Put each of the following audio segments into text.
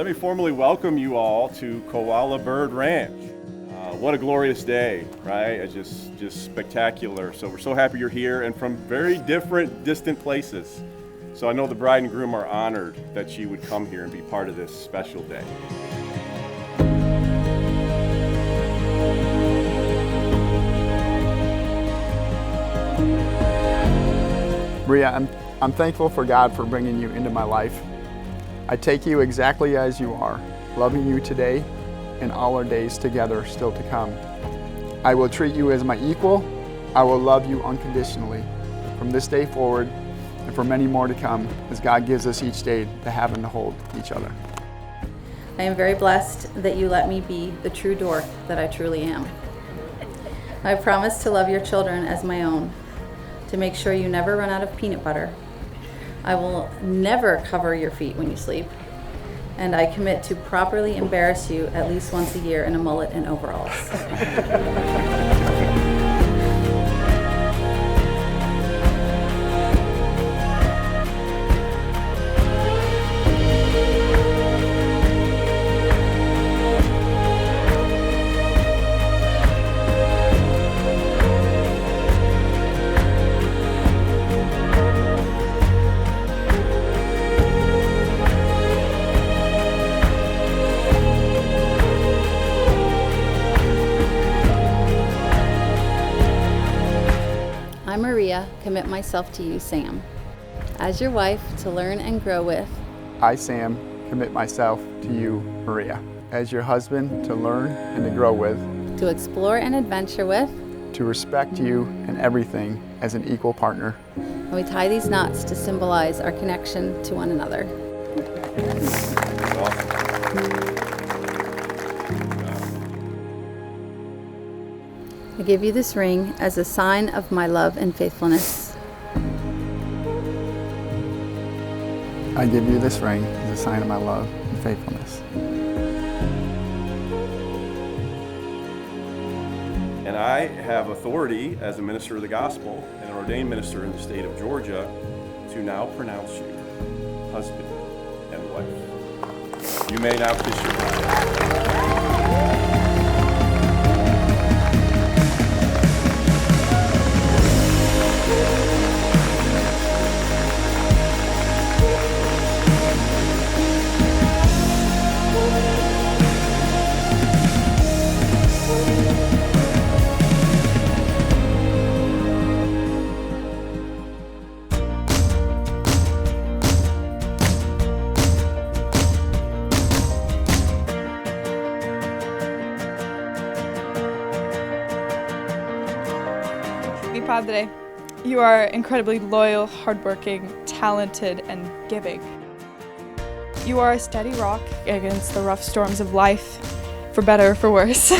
me formally welcome you all to Koala Bird Ranch. What a glorious day, right? It's just spectacular. So we're so happy you're here and from very different, distant places. So I know the bride and groom are honored that you would come here and be part of this special day. Maria, I'm thankful for God for bringing you into my life. I take you exactly as you are, loving you today and all our days together still to come. I will treat you as my equal. I will love you unconditionally from this day forward and for many more to come as God gives us each day to have and to hold each other. I am very blessed that you let me be the true dork that I truly am. I promise to love your children as my own, to make sure you never run out of peanut butter. I will never cover your feet when you sleep, and I commit to properly embarrass you at least once a year in a mullet and overalls. I, Maria, commit myself to you, Sam, as your wife to learn and grow with. I, Sam, commit myself to you, Maria, as your husband to learn and to grow with, to explore and adventure with, to respect you in everything as an equal partner. And we tie these knots to symbolize our connection to one another. I give you this ring as a sign of my love and faithfulness. I give you this ring as a sign of my love and faithfulness. And I have authority as a minister of the gospel and an ordained minister in the state of Georgia to now pronounce you husband and wife. You may now kiss your bride. Mi padre, you are incredibly loyal, hardworking, talented, and giving. You are a steady rock against the rough storms of life, for better or for worse.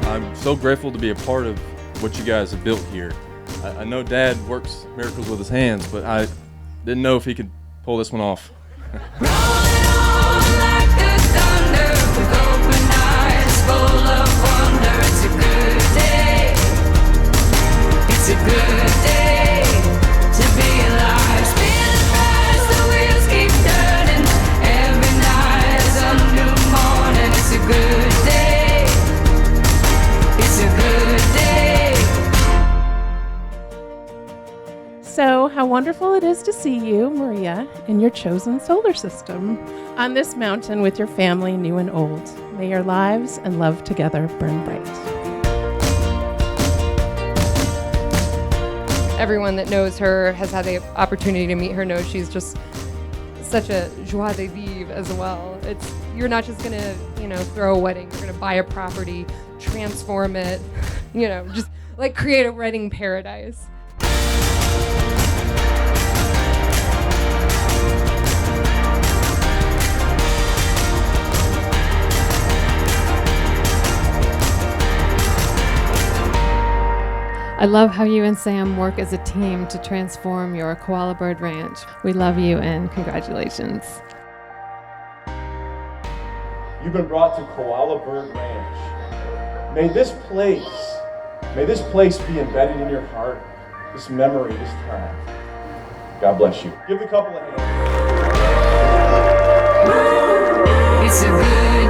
I'm so grateful to be a part of what you guys have built here. I know Dad works miracles with his hands, but I didn't know if he could pull this one off. So, how wonderful it is to see you, Maria, in your chosen solar system, on this mountain with your family, new and old. May your lives and love together burn bright. Everyone that knows her, has had the opportunity to meet her, knows she's just such a joie de vivre as well. You're not just gonna, throw a wedding. You're gonna buy a property, transform it, just like create a wedding paradise. I love how you and Sam work as a team to transform your Koala Bird Ranch. We love you and congratulations. You've been brought to Koala Bird Ranch. May this place be embedded in your heart, this memory, this time. God bless you. Give the couple a hand. It's a